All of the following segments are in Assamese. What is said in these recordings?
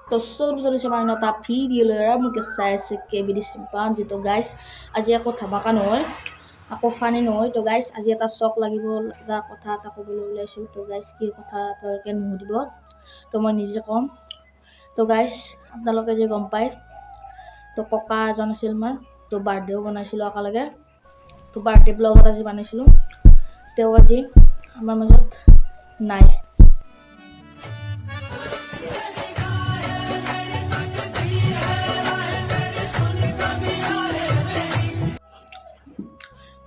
তো সৰু সমানে এটা ভিডিঅ' লৈ মোক চাই আছে কেবিডি চিম্পাঞ্জি। তো গাইছ আজি আকৌ ধামাকা নহয়, আকৌ ফানি নহয়। তো গাইছ আজি এটা চক লাগিব লগা কথা এটা ক'বলৈ ওলাইছোঁ। তো গাইছ কি কথা আপোনালোকে নুসুধিব, তো মই নিজে ক'ম। তো গাইছ আপোনালোকে যে গম পায়, তো ককা এজন আছিল আমাৰ, তো বাৰ্থডেও বনাইছিলোঁ একেলগে। তো বাৰ্থডে ব্লগ এটা আজি বনাইছিলোঁ, তেওঁ আজি আমাৰ মাজত নাই।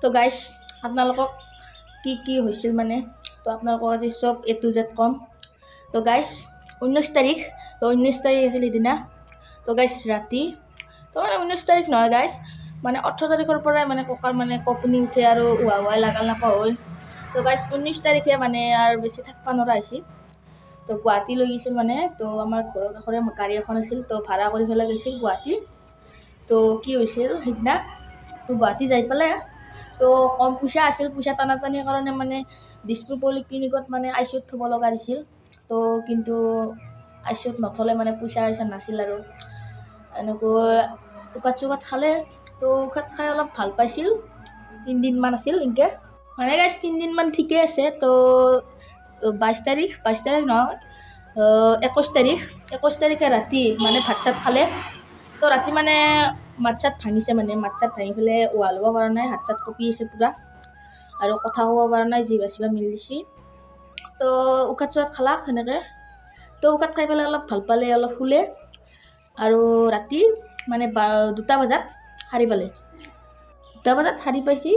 তো গাইছ আপোনালোকক কি হৈছিল মানে, তো আপোনালোকক আজি চব A to Z ক'ম। তো গাইছ 19 তাৰিখ, তো 19 তাৰিখ আছিল সিদিনা। তো গাইছ ৰাতি, তো মানে 19 তাৰিখ নহয় গাইছ, মানে 18 তাৰিখৰ পৰাই মানে ককাৰ মানে কঁপনি উঠে আৰু উহাই লাগাল নাপা হয়। তো গাইছ 19 তাৰিখে মানে আৰু বেছি থাকিব নোৱাৰা হৈছিল। তো গুৱাহাটী লৈ গৈছিল মানে, তো আমাৰ ঘৰৰ কাষৰে গাড়ী এখন আছিল, তো ভাড়া কৰি পেলাই গৈছিল গুৱাহাটী। তো কি হৈছিল সিদিনা, তো গুৱাহাটী যাই পেলাই তো কম পইচা আছিল, পইচা টানাটানিৰ কাৰণে মানে দিছপুৰ পলিক্লিনিকত মানে ICUত থ'ব লগা দিছিল। তো কিন্তু ICUত নথ'লে মানে পইচা নাছিল আৰু এনেকৈ উকাত চুকাত খালে। তো উকাত খাই অলপ ভাল পাইছিল, 3 দিনমান আছিল এনেকৈ মানে গাইছ 3 দিনমান ঠিকে আছে। তো 22 তাৰিখ নহয়, 21 তাৰিখে ৰাতি মানে ভাত চাত খালে। তো ৰাতি মানে মাত চাত ভাঙিছে, মানে মাত চাত ভাঙি পেলাই উহাল ল'ব পৰা নাই, হাত চাত কঁপি আছে পূৰা আৰু কথা ক'ব পৰা নাই, জিভা চিভা মিলি দিছে। তো উকাত চুকাত খালাক সেনেকৈ। তো উকাত খাই পেলাই অলপ ভাল পালে, অলপ শুলে আৰু ৰাতি মানে 2টা বজাত সাৰি পালে। 2টা বজাত সাৰি পাইছি,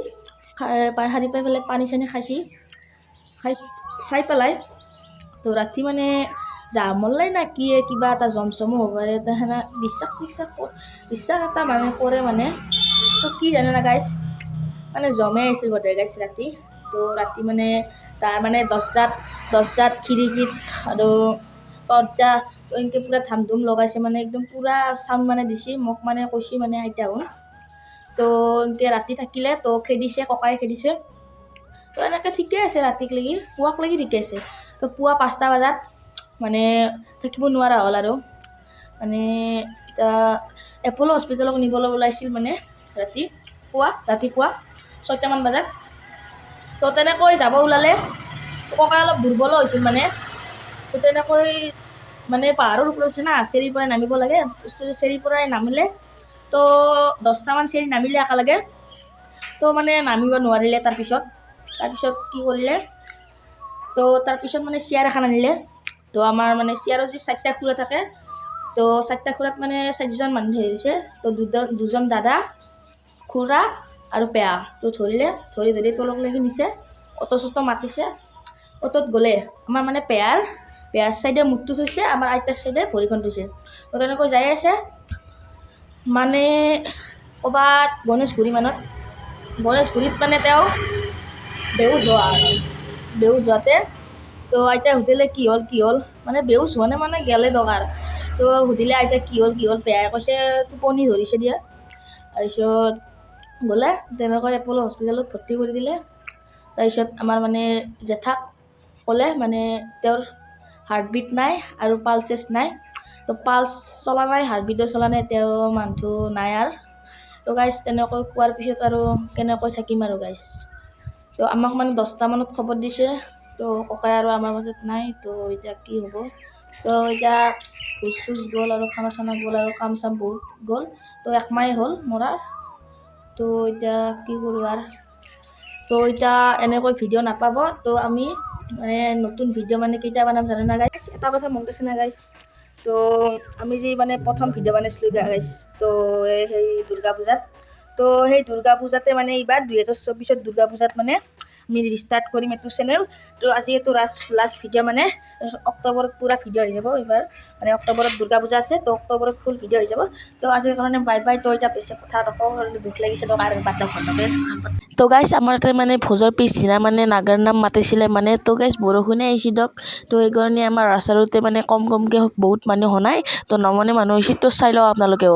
সাৰি পাই পেলাই পানী চানী খাই পেলাই। তো ৰাতি মানে জামলাই না কি কিবা এটা জমচমো হ'ব পাৰে, সেনে বিশ্বাস এটা মানে কৰে মানে। তো কি জানে না গাইছ, মানে জমে আছিল বোধহয় গাইছ ৰাতি। তো ৰাতি মানে তাৰ মানে দৰ্জাত খিৰিকীত আৰু দৰ্জা এনেকৈ পূৰা ধাম ধুম লগাইছে, মানে একদম পূৰা চাউণ্ড মানে দিছে। মোক মানে কৈছে মানে আইতাহুন। তো এনেকৈ ৰাতি থাকিলে, তো খেদিছে, ককাই খেদিছে। তো এনেকৈ ঠিকে আছে ৰাতিক লাগি, পুৱাক লাগি ঠিকে আছে। তো পুৱা 5টা বজাত মানে থাকিব নোৱাৰা হ'ল আৰু মানে এতিয়া এপ'ল' হস্পিটেলক নিবলৈ ওলাইছিল মানে ৰাতিপুৱা 6টামান বজাত। তো তেনেকৈ যাব ওলালে, ককাই অলপ দুৰ্বলো হৈছিল মানে। তো তেনেকৈ মানে পাহাৰৰ ওপৰত আছে না, চেৰিৰ পৰাই নামিব লাগে। চেৰিৰ পৰাই নামিলে, তো 10টামান চেৰি নামিলে একেলগে। তো মানে নামিব নোৱাৰিলে। তাৰপিছত কি কৰিলে, তো তাৰপিছত মানে চেয়াৰ এখন আনিলে। তো আমাৰ মানে চেয়াৰৰ যি 4টা খুৰা থাকে, তো 4টা খুৰাত মানে 4জন মানুহ ধৰিছে। তো দুজন দাদা, খুৰা আৰু পেয়া। তো ধৰি তলক লাগি নিছে, অটো চটো মাতিছে। অটোত গ'লে আমাৰ মানে পেয়াৰ চাইডে মুখটো থৈছে, আমাৰ আইতাৰ চাইডে ভৰিখন থৈছে। তো তেনেকৈ যাই আছে মানে ক'ৰবাত গণেশগুৰিত মানে তেওঁ বেহুচ হোৱাতে, তো আইতাই সুধিলে কি হ'ল, মানে বেহুচ হোৱা নাই মানে গেলে দৰকাৰ। তো সুধিলে আইতাই কি হ'ল, পেয়াই কৈছে টোপনি ধৰিছে দিয়া। তাৰপিছত গ'লে তেনেকৈ এপ'ল' হস্পিটেলত ভৰ্তি কৰি দিলে। তাৰপিছত আমাৰ মানে জেঠাক ক'লে মানে তেওঁৰ হাৰ্টবিট নাই আৰু পালচেছ নাই। তো পালচ চলা নাই, হাৰ্টবিটো চলা নাই, তেওঁ মানুহটো নাই আৰু। তো গাইছ তেনেকৈ কোৱাৰ পিছত আৰু কেনেকৈ থাকিম আৰু গাইছ। তো আমাক মানে 10টামানত খবৰ দিছে, তো ককাই আৰু আমাৰ মাজত নাই। তো এতিয়া কি হ'ব, তো এতিয়া ভোজ চোজ গ'ল আৰু খানা চানা গ'ল আৰু কাম চাম বহুত গ'ল। তো 1 মাহে হ'ল মৰাৰ। তো এতিয়া কি কৰোঁ আৰু, তো এতিয়া এনেকৈ ভিডিঅ' নাপাব। তো আমি মানে নতুন ভিডিঅ' মানে কেইটা বনাম জানে না গাইছ, এটা কথা মনত আছে না গাইছ। তো আমি যি মানে প্ৰথম ভিডিঅ' বনাইছিলোঁ গাইছ, তো সেই দুৰ্গা পূজাত, তো সেই দুৰ্গা পূজাতে মানে এইবাৰ 2024ত দুৰ্গা পূজাত মানে আমি ৰিষ্টাৰ্ট কৰিম এইটো চেনেল। তো আজি এইটো লাষ্ট ভিডিঅ' মানে অক্টোবৰত পূৰা ভিডিঅ' আহি যাব। এইবাৰ মানে অক্টোবৰত দুৰ্গা পূজা আছে, তো অক্টোবৰত ফুল ভিডিঅ' হৈ যাব। তো আজিৰ কাৰণে বাই বাই। তো এতিয়া বেছি কথা নকওঁ, দুখ লাগিছে তো আৰু বাদ দিয়ক। তো গাইছ আমাৰ তাতে মানে ভোজৰ পিছদিনা মানে নাগাৰ নাম মাতিছিলে মানে। তো গাইছ বৰষুণে আহিছে দিয়ক। তো সেইকাৰণে আমাৰ ৰাস্তাটোতে মানে কমকৈ বহুত মানুহ হোৱা নাই, তো নমনে মানুহ হৈছে। তো চাই লওক আপোনালোকেও।